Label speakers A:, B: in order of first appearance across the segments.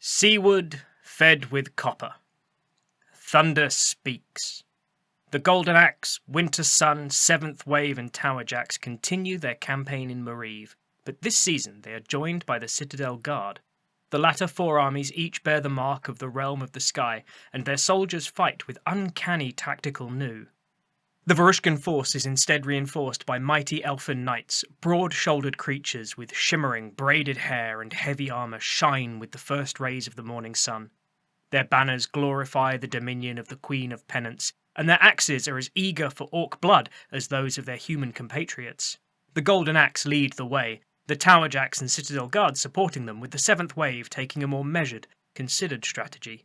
A: Seaward, fed with copper. Thunder speaks. The Golden Axe, Winter Sun, Seventh Wave and Tower Jacks continue their campaign in Mariv, but this season they are joined by the Citadel Guard. The latter four armies each bear the mark of the Realm of the Sky, and their soldiers fight with uncanny tactical nous. The Varushkan force is instead reinforced by mighty elfin knights, broad-shouldered creatures with shimmering, braided hair and heavy armour shine with the first rays of the morning sun. Their banners glorify the dominion of the Queen of Penance, and their axes are as eager for orc blood as those of their human compatriots. The Golden Axe lead the way, the Tower Jacks and Citadel Guards supporting them, with the Seventh Wave taking a more measured, considered strategy.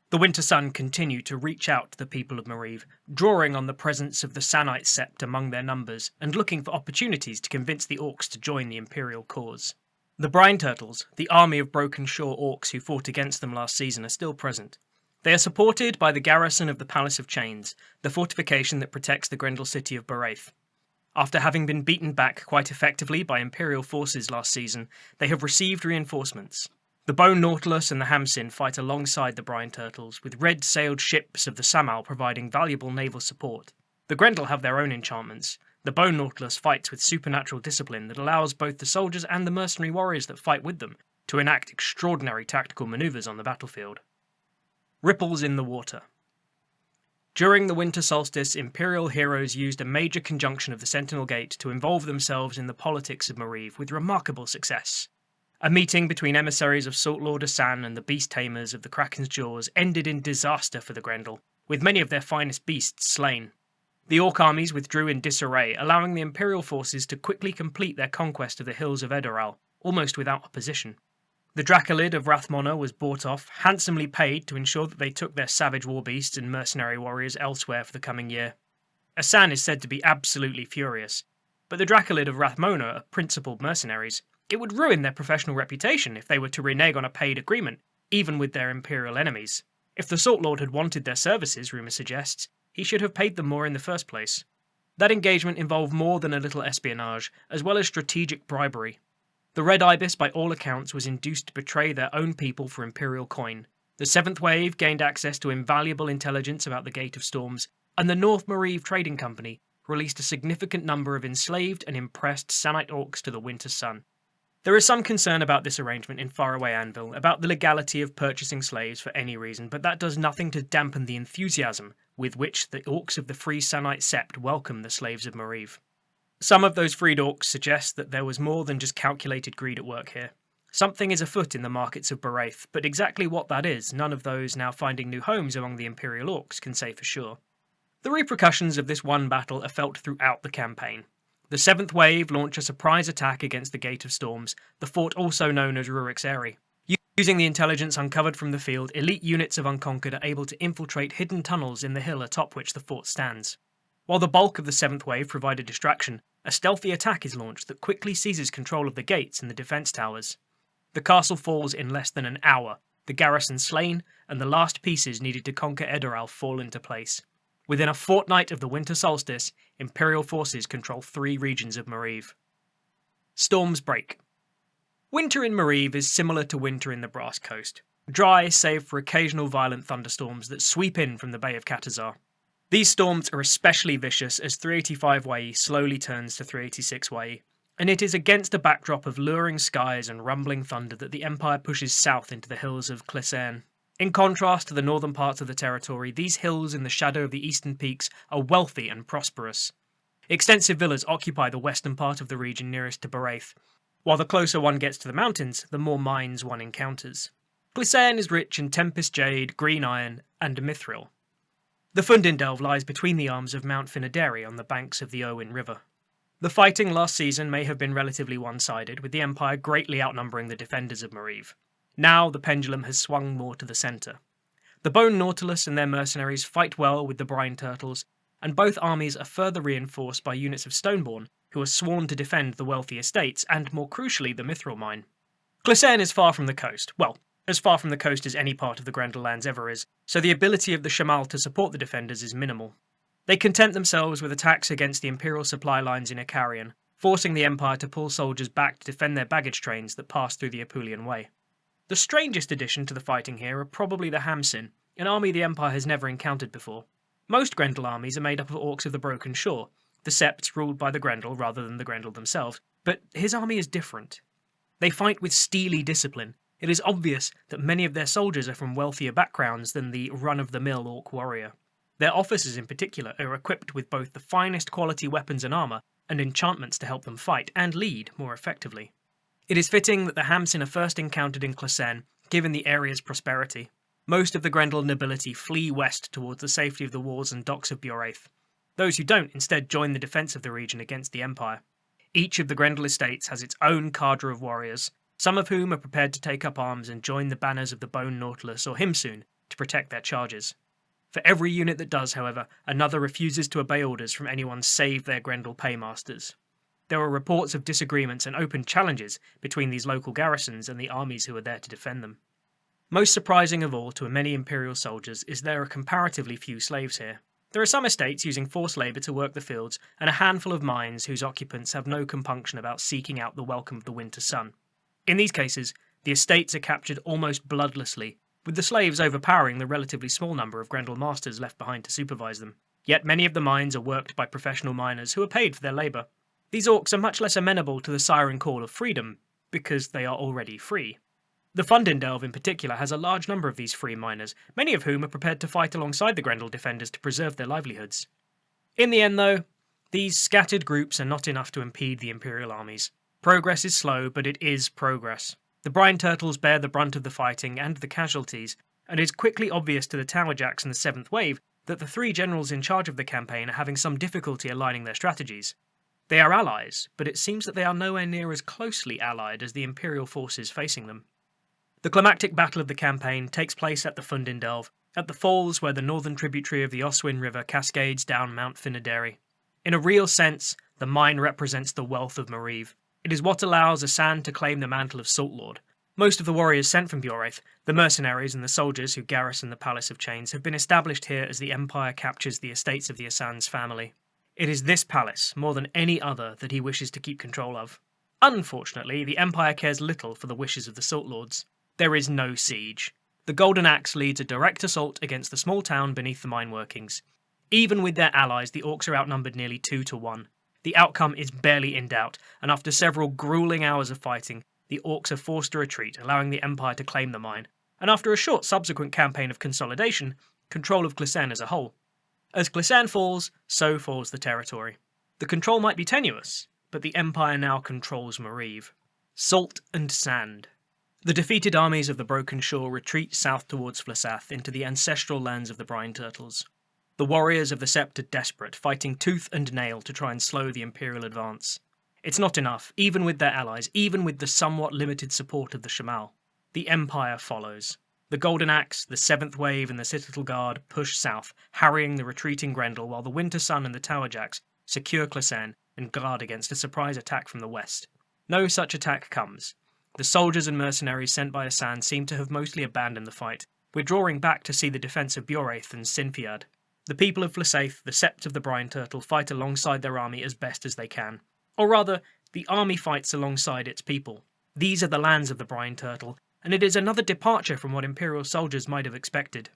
A: The Winter Sun continue to reach out to the people of Mariv, drawing on the presence of the Sanite Sept among their numbers, and looking for opportunities to convince the orcs to join the Imperial cause. The Brine Turtles, the army of Broken Shore orcs who fought against them last season, are still present. They are supported by the garrison of the Palace of Chains, the fortification that protects the Grendel city of Baraith. After having been beaten back quite effectively by Imperial forces last season, they have received reinforcements. The Bone Nautilus and the Hamsin fight alongside the Brine Turtles, with red-sailed ships of the Samal providing valuable naval support. The Grendel have their own enchantments. The Bone Nautilus fights with supernatural discipline that allows both the soldiers and the mercenary warriors that fight with them to enact extraordinary tactical maneuvers on the battlefield. Ripples in the water. During the winter solstice, Imperial heroes used a major conjunction of the Sentinel Gate to involve themselves in the politics of Mariv with remarkable success. A meeting between emissaries of Salt Lord Asan and the beast tamers of the Kraken's Jaws ended in disaster for the Grendel, with many of their finest beasts slain. The Orc armies withdrew in disarray, allowing the Imperial forces to quickly complete their conquest of the hills of Edoral, almost without opposition. The Dracolid of Rathmona was bought off, handsomely paid to ensure that they took their savage warbeasts and mercenary warriors elsewhere for the coming year. Asan is said to be absolutely furious, but the Dracolid of Rathmona are principled mercenaries. It would ruin their professional reputation if they were to renege on a paid agreement, even with their Imperial enemies. If the Salt Lord had wanted their services, rumour suggests, he should have paid them more in the first place. That engagement involved more than a little espionage, as well as strategic bribery. The Red Ibis, by all accounts, was induced to betray their own people for Imperial coin. The Seventh Wave gained access to invaluable intelligence about the Gate of Storms, and the North Mariv Trading Company released a significant number of enslaved and impressed Sanite orcs to the Winter Sun. There is some concern about this arrangement in faraway Anvil, about the legality of purchasing slaves for any reason, but that does nothing to dampen the enthusiasm with which the orcs of the Free Sanite Sept welcome the slaves of Mariv. Some of those freed orcs suggest that there was more than just calculated greed at work here. Something is afoot in the markets of Baraith, but exactly what that is, none of those now finding new homes among the Imperial orcs can say for sure. The repercussions of this one battle are felt throughout the campaign. The Seventh Wave launch a surprise attack against the Gate of Storms, the fort also known as Rurik's Eyrie. Using the intelligence uncovered from the field, elite units of Unconquered are able to infiltrate hidden tunnels in the hill atop which the fort stands. While the bulk of the Seventh Wave provide a distraction, a stealthy attack is launched that quickly seizes control of the gates and the defence towers. The castle falls in less than an hour, the garrison slain, and the last pieces needed to conquer Edoral fall into place. Within a fortnight of the winter solstice, Imperial forces control 3 regions of Mariv. Storms break. Winter in Mariv is similar to winter in the Brass Coast. Dry, save for occasional violent thunderstorms that sweep in from the Bay of Katazar. These storms are especially vicious as 385 Wai slowly turns to 386 Wai, and it is against a backdrop of luring skies and rumbling thunder that the Empire pushes south into the hills of Clisern. In contrast to the northern parts of the territory, these hills in the shadow of the eastern peaks are wealthy and prosperous. Extensive villas occupy the western part of the region nearest to Baraith, while the closer one gets to the mountains, the more mines one encounters. Clisern is rich in Tempest Jade, Green Iron, and Mithril. The Fundindelve lies between the arms of Mount Finaderi on the banks of the Owen River. The fighting last season may have been relatively one-sided, with the Empire greatly outnumbering the defenders of Mariv. Now the pendulum has swung more to the centre. The Bone Nautilus and their mercenaries fight well with the Brine Turtles, and both armies are further reinforced by units of Stoneborn, who are sworn to defend the wealthy estates and, more crucially, the Mithril mine. Clisern is far from the coast, well, as far from the coast as any part of the Grendel lands ever is, so the ability of the Shamal to support the defenders is minimal. They content themselves with attacks against the Imperial supply lines in Icarian, forcing the Empire to pull soldiers back to defend their baggage trains that pass through the Apulian Way. The strangest addition to the fighting here are probably the Hamsin, an army the Empire has never encountered before. Most Grendel armies are made up of orcs of the Broken Shore, the Septs ruled by the Grendel rather than the Grendel themselves, but his army is different. They fight with steely discipline. It is obvious that many of their soldiers are from wealthier backgrounds than the run-of-the-mill orc warrior. Their officers in particular are equipped with both the finest quality weapons and armour, and enchantments to help them fight and lead more effectively. It is fitting that the Hamsin are first encountered in Clesen, given the area's prosperity. Most of the Grendel nobility flee west towards the safety of the walls and docks of Bjoraeth. Those who don't instead join the defence of the region against the Empire. Each of the Grendel estates has its own cadre of warriors, some of whom are prepared to take up arms and join the banners of the Bone Nautilus or Himsoon to protect their charges. For every unit that does, however, another refuses to obey orders from anyone save their Grendel paymasters. There are reports of disagreements and open challenges between these local garrisons and the armies who are there to defend them. Most surprising of all to many Imperial soldiers is there are comparatively few slaves here. There are some estates using forced labour to work the fields, and a handful of mines whose occupants have no compunction about seeking out the welcome of the winter sun. In these cases, the estates are captured almost bloodlessly, with the slaves overpowering the relatively small number of Grendel masters left behind to supervise them. Yet many of the mines are worked by professional miners who are paid for their labour. These orcs are much less amenable to the siren call of freedom, because they are already free. The Fundendelve in particular has a large number of these free miners, many of whom are prepared to fight alongside the Grendel defenders to preserve their livelihoods. In the end, though, these scattered groups are not enough to impede the Imperial armies. Progress is slow, but it is progress. The Brine Turtles bear the brunt of the fighting and the casualties, and it is quickly obvious to the Towerjacks and the 7th Wave that the three generals in charge of the campaign are having some difficulty aligning their strategies. They are allies, but it seems that they are nowhere near as closely allied as the Imperial forces facing them. The climactic battle of the campaign takes place at the Fundendelve, at the falls where the northern tributary of the Oswin River cascades down Mount Finaderi. In a real sense, the mine represents the wealth of Mariv. It is what allows Asan to claim the mantle of Salt Lord. Most of the warriors sent from Bjoraeth, the mercenaries and the soldiers who garrison the Palace of Chains, have been established here as the Empire captures the estates of the Asan's family. It is this palace, more than any other, that he wishes to keep control of. Unfortunately, the Empire cares little for the wishes of the Salt Lords. There is no siege. The Golden Axe leads a direct assault against the small town beneath the mine workings. Even with their allies, the orcs are outnumbered nearly 2-1. The outcome is barely in doubt, and after several grueling hours of fighting, the orcs are forced to retreat, allowing the Empire to claim the mine, and after a short subsequent campaign of consolidation, control of Clesen as a whole. As Clesen falls, so falls the territory. The control might be tenuous, but the Empire now controls Mariv. Salt and sand. The defeated armies of the Broken Shore retreat south towards Flasath into the ancestral lands of the Brine Turtles. The warriors of the Sept are desperate, fighting tooth and nail to try and slow the Imperial advance. It's not enough, even with their allies, even with the somewhat limited support of the Shamal. The Empire follows. The Golden Axe, the 7th Wave and the Citadel Guard push south, harrying the retreating Grendel, while the Winter Sun and the Towerjacks secure Clesen and guard against a surprise attack from the west. No such attack comes. The soldiers and mercenaries sent by Asan seem to have mostly abandoned the fight, withdrawing back to see the defence of Bjoraeth and Sinfiad. The people of Flasaeth, the Sept of the Brine Turtle, fight alongside their army as best as they can. Or rather, the army fights alongside its people. These are the lands of the Brine Turtle, and it is another departure from what Imperial soldiers might have expected.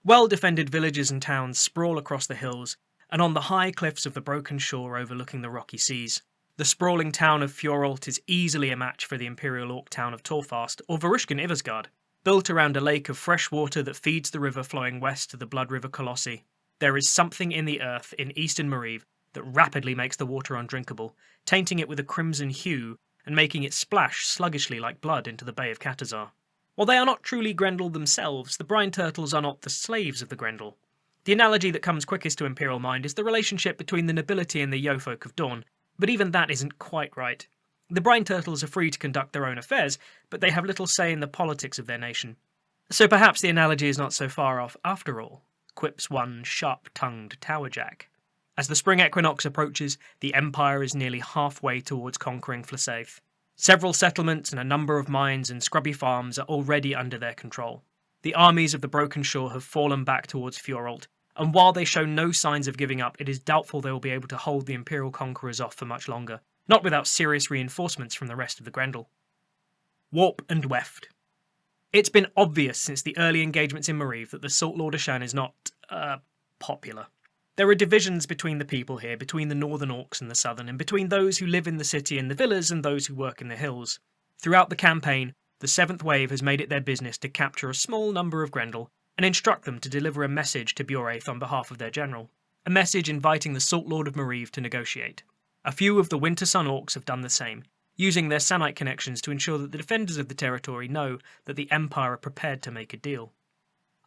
A: Well-defended villages and towns sprawl across the hills, and on the high cliffs of the Broken Shore overlooking the rocky seas. The sprawling town of Fjoralt is easily a match for the Imperial Orc town of Torfast or Varushkan Iversgard, built around a lake of fresh water that feeds the river flowing west to the Blood River Colossi. There is something in the earth in eastern Mariv that rapidly makes the water undrinkable, tainting it with a crimson hue and making it splash sluggishly like blood into the Bay of Katazar. While they are not truly Grendel themselves, the Brine Turtles are not the slaves of the Grendel. The analogy that comes quickest to Imperial mind is the relationship between the nobility and the Yeofolk of Dawn, but even that isn't quite right. The Brine Turtles are free to conduct their own affairs, but they have little say in the politics of their nation. So perhaps the analogy is not so far off after all, quips one sharp-tongued Towerjack. As the spring equinox approaches, the Empire is nearly halfway towards conquering Flasaeth. Several settlements and a number of mines and scrubby farms are already under their control. The armies of the Broken Shore have fallen back towards Fjoralt, and while they show no signs of giving up, it is doubtful they will be able to hold the Imperial conquerors off for much longer, not without serious reinforcements from the rest of the Grendel. Warp and Weft. It's been obvious since the early engagements in Mariv that the Salt Lord Ashan is not, popular. There are divisions between the people here, between the northern orcs and the southern, and between those who live in the city and the villas and those who work in the hills. Throughout the campaign, the 7th Wave has made it their business to capture a small number of Grendel and instruct them to deliver a message to Bjoraith on behalf of their general. A message inviting the Salt Lord of Mariv to negotiate. A few of the Winter Sun orcs have done the same, using their Sanite connections to ensure that the defenders of the territory know that the Empire are prepared to make a deal.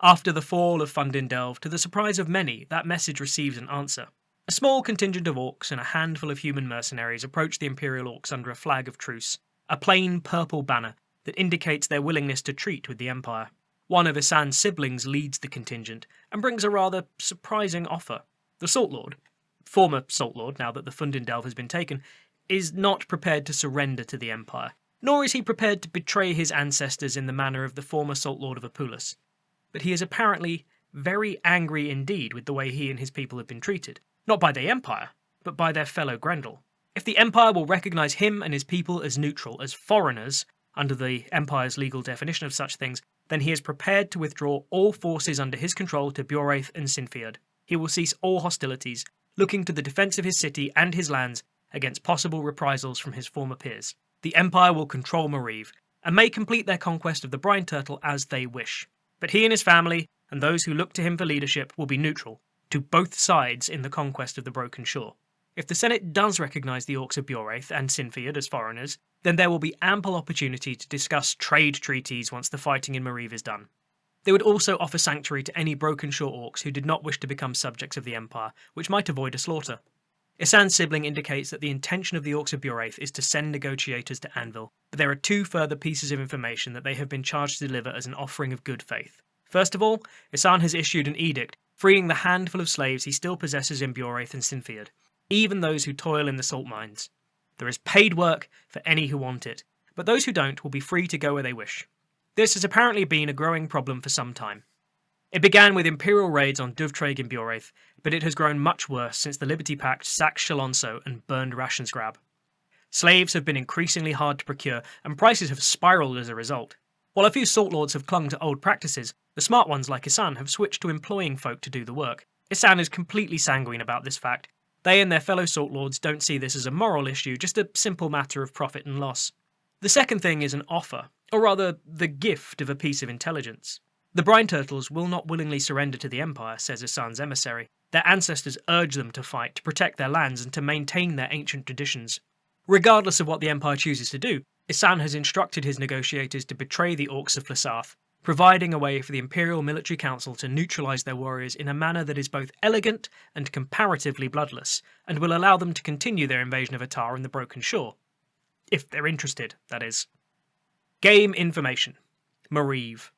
A: After the fall of Fundindelv, to the surprise of many, that message receives an answer. A small contingent of orcs and a handful of human mercenaries approach the Imperial orcs under a flag of truce, a plain purple banner that indicates their willingness to treat with the Empire. One of Isan's siblings leads the contingent and brings a rather surprising offer. The Salt Lord, former Salt Lord now that the Fundindelv has been taken, is not prepared to surrender to the Empire, nor is he prepared to betray his ancestors in the manner of the former Salt Lord of Apulis. But he is apparently very angry indeed with the way he and his people have been treated, not by the Empire, but by their fellow Grendel. If the Empire will recognise him and his people as neutral, as foreigners, under the Empire's legal definition of such things, then he is prepared to withdraw all forces under his control to Bjoraith and Sinfiad. He will cease all hostilities, looking to the defence of his city and his lands against possible reprisals from his former peers. The Empire will control Mariv, and may complete their conquest of the Brine Turtle as they wish. But he and his family, and those who look to him for leadership, will be neutral to both sides in the conquest of the Broken Shore. If the Senate does recognise the Orcs of Bjoraith and Sinfiad as foreigners, then there will be ample opportunity to discuss trade treaties once the fighting in Mariv is done. They would also offer sanctuary to any Broken Shore Orcs who did not wish to become subjects of the Empire, which might avoid a slaughter. Isan's sibling indicates that the intention of the Orcs of Bjoraith is to send negotiators to Anvil, but there are 2 further pieces of information that they have been charged to deliver as an offering of good faith. First of all, Isan has issued an edict freeing the handful of slaves he still possesses in Bjoraith and Sinfiad, even those who toil in the salt mines. There is paid work for any who want it, but those who don't will be free to go where they wish. This has apparently been a growing problem for some time. It began with Imperial raids on Duvtraig in Bjoraith, but it has grown much worse since the Liberty Pact sacked Shalonso and burned Rationsgrab. Slaves have been increasingly hard to procure, and prices have spiralled as a result. While a few Salt Lords have clung to old practices, the smart ones like Isan have switched to employing folk to do the work. Isan is completely sanguine about this fact. They and their fellow Salt Lords don't see this as a moral issue, just a simple matter of profit and loss. The second thing is an offer, or rather, the gift of a piece of intelligence. The Brine Turtles will not willingly surrender to the Empire, says Isan's emissary. Their ancestors urge them to fight, to protect their lands, and to maintain their ancient traditions. Regardless of what the Empire chooses to do, Isan has instructed his negotiators to betray the Orcs of Flasarth, providing a way for the Imperial Military Council to neutralise their warriors in a manner that is both elegant and comparatively bloodless, and will allow them to continue their invasion of Attar and the Broken Shore. If they're interested, that is. Game information. Mariv.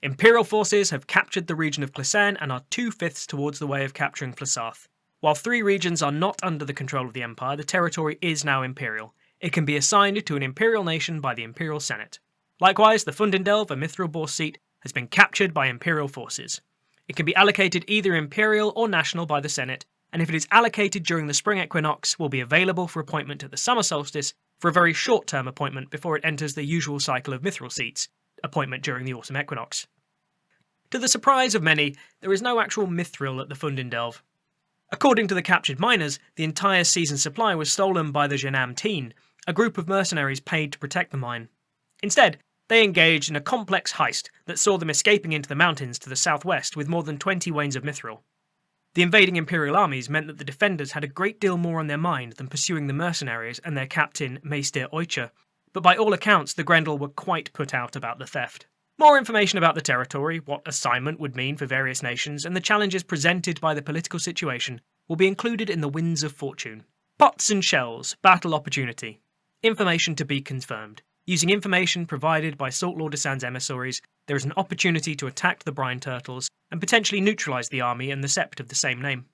A: Imperial forces have captured the region of Clysene and are 2/5 towards the way of capturing Flasarth. While 3 regions are not under the control of the Empire, the territory is now Imperial. It can be assigned to an Imperial nation by the Imperial Senate. Likewise, the Fundindelv, a Mithril Boar seat, has been captured by Imperial forces. It can be allocated either Imperial or National by the Senate, and if it is allocated during the Spring Equinox, will be available for appointment at the Summer Solstice for a very short-term appointment before it enters the usual cycle of Mithril seats, appointment during the Autumn Equinox. To the surprise of many, there is no actual Mithril at the Fundindelv. According to the captured miners, the entire season's supply was stolen by the Janam Teen, a group of mercenaries paid to protect the mine. Instead, they engaged in a complex heist that saw them escaping into the mountains to the southwest with more than 20 wains of Mithril. The invading Imperial armies meant that the defenders had a great deal more on their mind than pursuing the mercenaries and their captain, Meister Oicher, but by all accounts the Grendel were quite put out about the theft. More information about the territory, what assignment would mean for various nations, and the challenges presented by the political situation will be included in the Winds of Fortune. Pots and shells, battle opportunity. Information to be confirmed. Using information provided by Salt Lord Isan's emissaries, there is an opportunity to attack the Brine Turtles and potentially neutralise the army and the Sept of the same name.